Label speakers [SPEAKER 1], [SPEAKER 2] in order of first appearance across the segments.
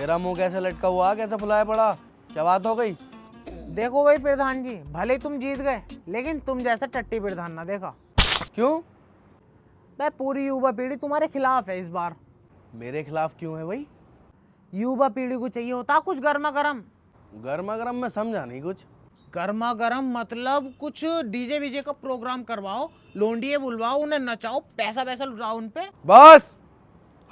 [SPEAKER 1] तेरा मुंह कैसे लटका हुआ, कैसे फुलाया पड़ा, क्या बात हो गई?
[SPEAKER 2] देखो भाई प्रधान जी, भले ही तुम जीत गए लेकिन तुम जैसा टट्टी प्रधान ना देखा।
[SPEAKER 1] क्यों?
[SPEAKER 2] भाई पूरी युवा पीढ़ी तुम्हारे खिलाफ है इस बार।
[SPEAKER 1] मेरे खिलाफ क्यों है भाई?
[SPEAKER 2] युवा पीढ़ी को चाहिए होता कुछ गर्मा गर्म।
[SPEAKER 1] गर्मा गर्म में समझा नहीं कुछ।
[SPEAKER 2] गर्मा गर्म मतलब कुछ डीजे वीजे का प्रोग्राम करवाओ, लोंडिये बुलवाओ, उन्हें नचाओ, पैसा वैसा लुटाओ उन पे।
[SPEAKER 1] बस,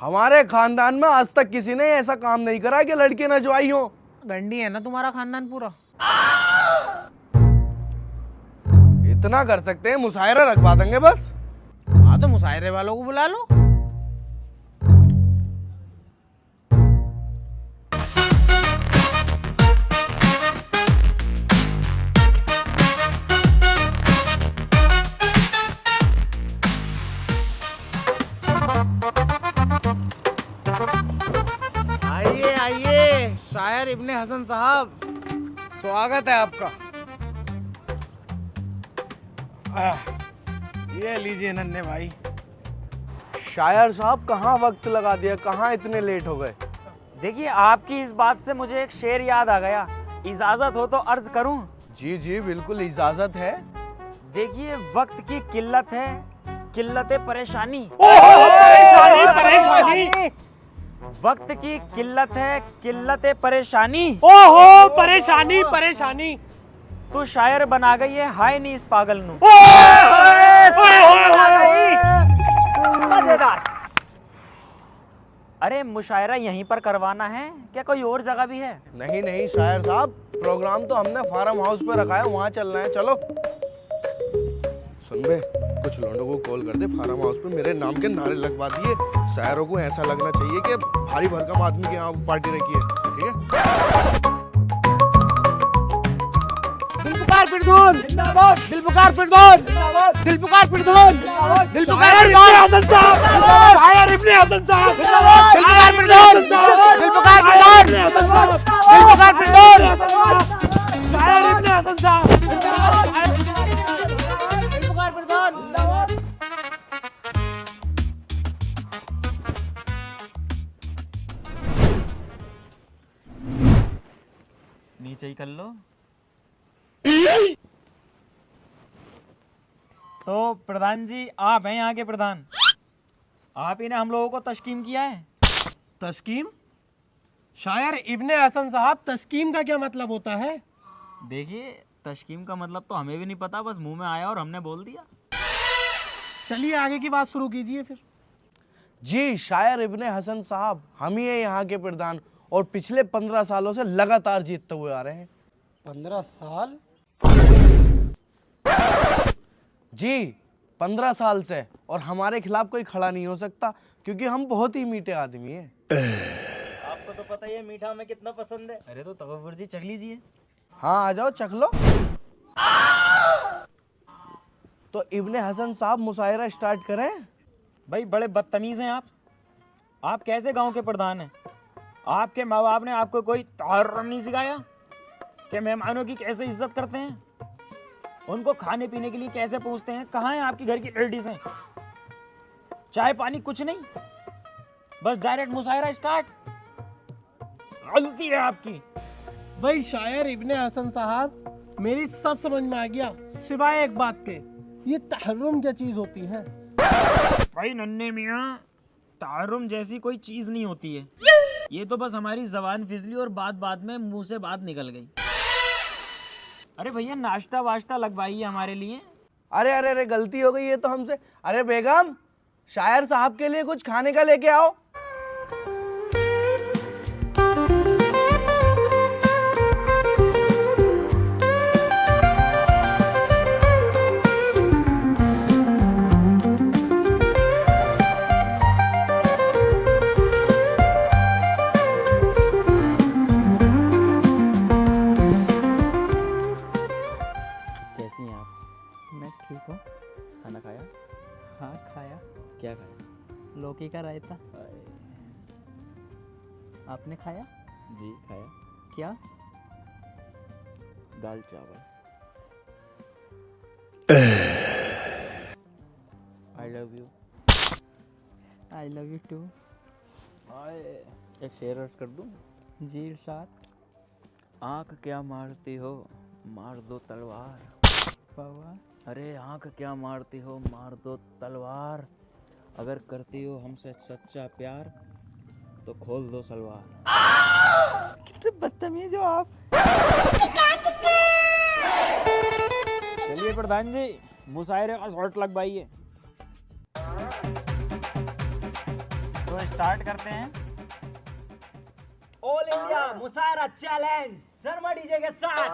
[SPEAKER 1] हमारे खानदान में आज तक किसी ने ऐसा काम नहीं करा कि लड़की नचवाई हो।
[SPEAKER 2] गंडी है ना तुम्हारा खानदान पूरा।
[SPEAKER 1] इतना कर सकते हैं, मुशायरा रखवा देंगे बस।
[SPEAKER 2] हाँ तो मुशायरे वालों को बुला लो। आइए आइए शायर इब्ने हसन साहब, स्वागत है आपका। ये लीजिए नन्हे भाई।
[SPEAKER 1] शायर साहब कहाँ वक्त लगा दिया, कहाँ इतने लेट हो गए?
[SPEAKER 3] देखिए, आपकी इस बात से मुझे एक शेर याद आ गया, इजाजत हो तो अर्ज करूं?
[SPEAKER 1] जी जी बिल्कुल इजाजत है।
[SPEAKER 3] देखिए, वक्त की किल्लत है, किल्लत परेशानी।
[SPEAKER 2] परेशानी।
[SPEAKER 3] वक्त की किल्लत है, किल्लत परेशानी।
[SPEAKER 2] ओहो परेशानी परेशानी।
[SPEAKER 3] तू शायर बना गई है, हाय नहीं इस पागल नू।
[SPEAKER 2] मजेदार।
[SPEAKER 3] अरे मुशायरा यहीं पर करवाना है क्या, कोई और जगह भी है?
[SPEAKER 1] नहीं नहीं शायर साहब, प्रोग्राम तो हमने फार्म हाउस पे रखा है, वहाँ चलना है, चलो। सुन बे, कुछ लोगों को कॉल कर दे, फार्म हाउस पे मेरे नाम के नारे लगवा दिए। शायरों को ऐसा लगना चाहिए कि भारी भरकम आदमी के यहाँ पार्टी रखी है, ठीक है?
[SPEAKER 2] दिलपुकार फिरदौन जिंदाबाद, दिलपुकार फिरदौन जिंदाबाद, दिलपुकार फिरदौन जिंदाबाद, दिलपुकार फिरदौन हसन साहब, शायर इब्ने हसन साहब जिंदाबाद, दिलपुकार फिरदौन जिंदाबाद, दिलपुकार फिरदौन जिंदाबाद, दिलपुकार फिरदौन जिंदाबाद, शायर इब्ने हसन साहब जिंदाबाद, दिलपुकार फिरदौन जिंदाबाद।
[SPEAKER 3] नीचे ही कर लो। तो प्रधान जी, आप हैं यहाँ के प्रधान, आप ही ने हम लोगों को तस्कीम किया है।
[SPEAKER 4] तस्कीम? शायर इब्ने हसन साहब, तस्कीम का क्या मतलब होता है?
[SPEAKER 3] देखिए, तस्कीम का मतलब तो हमें भी नहीं पता, बस मुंह में आया और हमने बोल दिया।
[SPEAKER 4] चलिए आगे की बात शुरू कीजिए फिर।
[SPEAKER 1] जी शायर इब्ने हसन साहब, हम ही है यहाँ के प्रधान और पिछले 15 सालों से लगातार जीतते हुए आ रहे हैं।
[SPEAKER 4] 15 साल?
[SPEAKER 1] जी 15 साल से, और हमारे खिलाफ कोई खड़ा नहीं हो सकता क्योंकि हम बहुत ही मीठे आदमी हैं।
[SPEAKER 3] आपको तो पता ही है मीठा हमें कितना पसंद है। अरे तो तकब्बुर जी चख लीजिए।
[SPEAKER 1] हाँ आ जाओ, चख लो। तो इब्ने हसन साहब मुशायरा स्टार्ट करें?
[SPEAKER 3] भाई बड़े बदतमीज हैं आप कैसे गांव के प्रधान हैं? आपके माँ बाप ने आपको कोई तहर्रुम नहीं सिखाया कि मेहमानों की कैसे इज्जत करते हैं, उनको खाने पीने के लिए कैसे पूछते हैं? कहाँ है आपकी घर की लेडीज हैं? चाय पानी कुछ नहीं, बस डायरेक्ट मुशायरा स्टार्ट। गलती है आपकी।
[SPEAKER 4] भाई शायर इब्ने हसन साहब, मेरी सब समझ में आ गया सिवाय एक बात के, ये तहर्रुम क्या चीज होती है?
[SPEAKER 3] भाई नन्हे मियाँ, तहर्रुम जैसी कोई चीज नहीं होती है, ये तो बस हमारी जबान फिसली और बात बात में मुंह से बात निकल गई। अरे भैया नाश्ता वाश्ता लगवाइए हमारे लिए।
[SPEAKER 1] अरे अरे अरे गलती हो गई ये तो हमसे। अरे बेगम, शायर साहब के लिए कुछ खाने का लेके आओ।
[SPEAKER 3] कैसी हैं आप?
[SPEAKER 2] मैं ठीक हूँ।
[SPEAKER 3] खाना खाया?
[SPEAKER 2] हाँ खाया,
[SPEAKER 3] क्या खाया?
[SPEAKER 2] लौकी का रायता। आपने खाया?
[SPEAKER 3] जी खाया।
[SPEAKER 2] क्या?
[SPEAKER 3] दाल चावल। I love you.
[SPEAKER 2] I love you too.
[SPEAKER 3] एक शेर अर्ज कर दूं? जी इरशाद। आँख क्या मारती हो, मार दो तलवार। अरे आँख क्या मारती हो, मार दो तलवार। अगर करती हो हमसे सच्चा प्यार तो खोल दो सलवार। कितने बदतमीज हो आप। चलिए प्रधान जी, मुशायरे का शॉट लगवाइए। तो स्टार्ट करते हैं।
[SPEAKER 2] ऑल इंडिया मुशायरा चैलेंज शर्मा डीजे के साथ।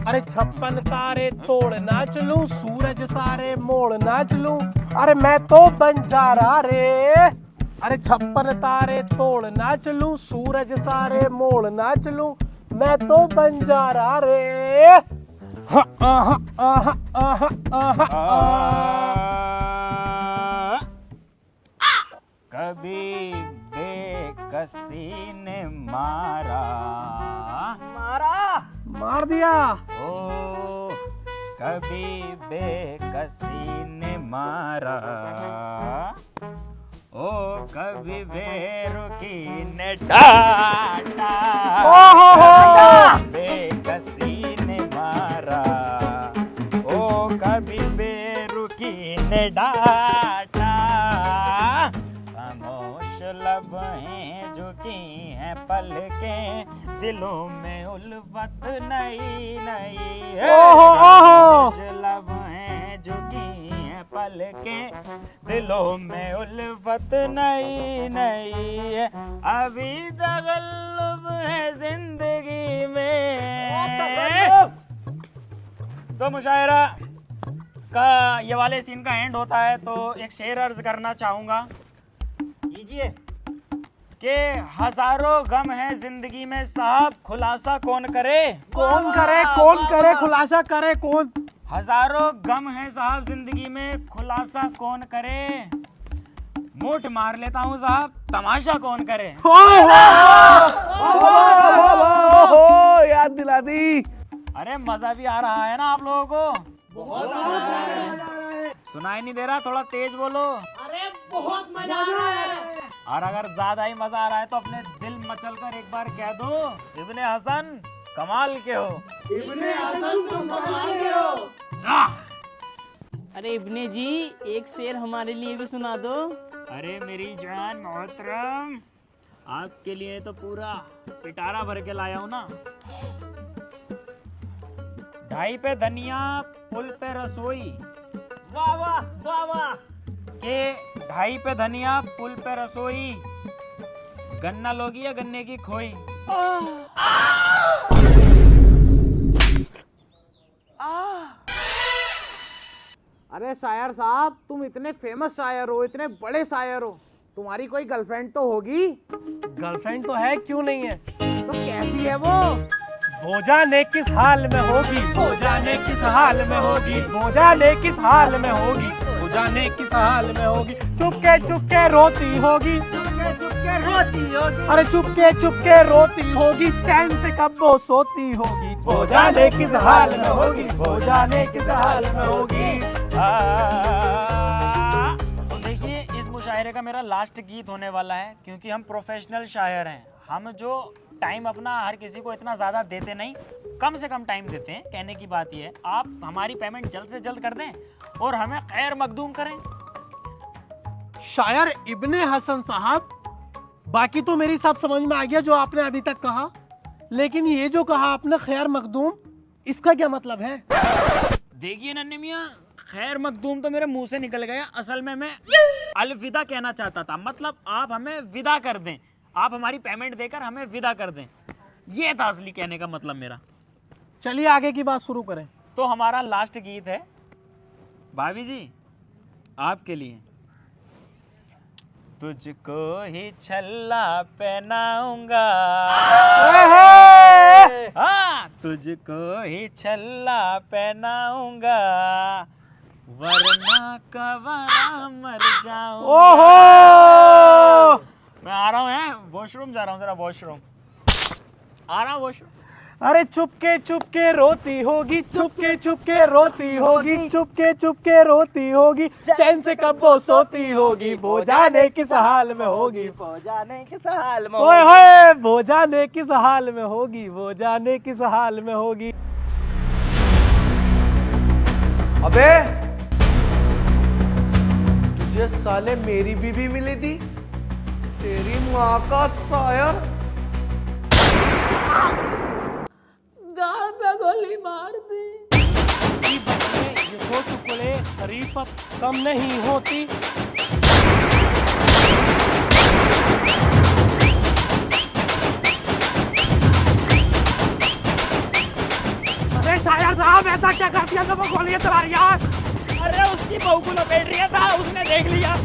[SPEAKER 4] अरे 56 तारे तोड़ नाच लूं, सूरज सारे मोड़ नाच लूं, अरे मैं तो बंजारा रे। अरे 56 तारे तोड़ नाच लूं, सूरज सारे मोड़ नाच लूं, मैं तो बंजारा रे।
[SPEAKER 3] कभी बेकसी ने मारा
[SPEAKER 4] मार दिया।
[SPEAKER 3] ओ कभी बेकसी ने मारा, ओ कभी बेरुखी ने डांटा। बेकसी ने मारा, ओ कभी बेरुखी ने डांटा। खामोश लब हैं झुकी हैं पलकें, दिलों में उल्फत नई नई है। खामोश लब हैं झुकी हैं पलकें, दिलों में उल्फत नई नई है। अभी तगल्लुब है जिंदगी में। तो मुशायरा का ये वाले सीन का एंड होता है, तो एक शेर अर्ज करना चाहूँगा
[SPEAKER 2] लीजिए।
[SPEAKER 3] कि हजारों गम है जिंदगी में साहब, खुलासा कौन करे।
[SPEAKER 4] कौन करे खुलासा करे कौन।
[SPEAKER 3] हजारों गम है साहब जिंदगी में, खुलासा कौन करे। मूठ मार लेता हूँ साहब, तमाशा कौन करे।
[SPEAKER 1] याद दिला दी।
[SPEAKER 3] अरे मजा भी आ रहा है ना आप लोगों को। सुनाई नहीं दे रहा, थोड़ा तेज बोलो।
[SPEAKER 2] अरे बहुत मजा आ रहा है।
[SPEAKER 3] और अगर ज्यादा ही मजा आ रहा है तो अपने दिल मचल कर एक बार कह दो, इब्ने हसन कमाल के हो।
[SPEAKER 2] इब्ने हसन तुम कमाल के हो।
[SPEAKER 5] अरे इब्ने जी, एक शेर हमारे लिए भी सुना दो।
[SPEAKER 3] अरे मेरी जान मोहतरम, आपके लिए तो पूरा पिटारा भर के लाया हूँ ना। ढाई पे धनिया पुल पे रसोई,
[SPEAKER 2] वाह वाह वाह वाह।
[SPEAKER 3] के ढाई पे धनिया पुल पे रसोई, गन्ना लोगी या गन्ने की खोई।
[SPEAKER 2] अरे शायर साहब, तुम इतने फेमस शायर हो, इतने बड़े शायर हो, तुम्हारी कोई गर्लफ्रेंड तो होगी।
[SPEAKER 4] गर्लफ्रेंड तो है, क्यों नहीं है।
[SPEAKER 2] तो कैसी है वो।
[SPEAKER 4] वो जाने किस हाल में होगी, वो जाने किस हाल में होगी, वो जाने किस हाल में होगी, वो जाने किस हाल में होगी। चुपके चुपके रोती होगी,
[SPEAKER 2] चुपके चुपके रोती होगी।
[SPEAKER 4] अरे चुपके चुपके रोती होगी, चैन से कब वो सोती होगी। वो जाने किस हाल में होगी, वो जाने किस हाल में होगी।
[SPEAKER 3] तो देखिए, इस मुशायरे का मेरा लास्ट गीत होने वाला है, क्योंकि हम प्रोफेशनल शायर हैं। हम जो टाइम अपना हर किसी को इतना ज़्यादा देते नहीं, कम से कम टाइम देते हैं। कहने की बात ये है, आप हमारी पेमेंट जल्द से जल्द कर दें और हमें खैर मखदूम करें।
[SPEAKER 4] शायर इब्ने हसन साहब, बाकी तो मेरी सब समझ में आ गया जो आपने अभी तक कहा, लेकिन ये जो कहा आपने खैर मखदूम, इसका क्या मतलब है।
[SPEAKER 3] देखिए नन्हे मियाँ, खैर मखदूम तो मेरे मुंह से निकल गया। असल में मैं अलविदा कहना चाहता था, मतलब आप हमें विदा कर दें, आप हमारी पेमेंट देकर हमें विदा कर दें, ये था असली कहने का मतलब मेरा।
[SPEAKER 4] चलिए आगे की बात शुरू करें।
[SPEAKER 3] तो हमारा लास्ट गीत है भाभी जी आपके लिए। तुझको ही छल्ला पहनाऊंगा, हाँ तुझको ही छल्ला पहनाऊंगा, वरना कवरा मर जाऊंगा।
[SPEAKER 4] ओहो,
[SPEAKER 3] मैं आ रहा हूँ, वॉशरूम जा रहा हूँ, जरा वॉशरूम आ रहा हूँ, वॉशरूम।
[SPEAKER 4] अरे चुपके चुपके रोती होगी, चुपके चुपके रोती होगी, चुपके चुपके रोती होगी, चैन से कब वो सोती होगी, वो जाने किस हाल में होगी,
[SPEAKER 2] वो जाने किस हाल में
[SPEAKER 4] ओए होए वो जाने किस हाल में होगी, वो जाने किस हाल में होगी।
[SPEAKER 1] अबे तुझे साले मेरी बीवी मिली थी, तेरी माँ का शायर।
[SPEAKER 5] गाल पे गोली मार दी।
[SPEAKER 4] ये हो टुकड़े शरीफत कम नहीं होती। अरे शायर साहब ऐसा क्या कर दिया, वो गोलियां चला रही यार।
[SPEAKER 3] अरे उसकी बहू को लपेट रही था, उसने देख लिया।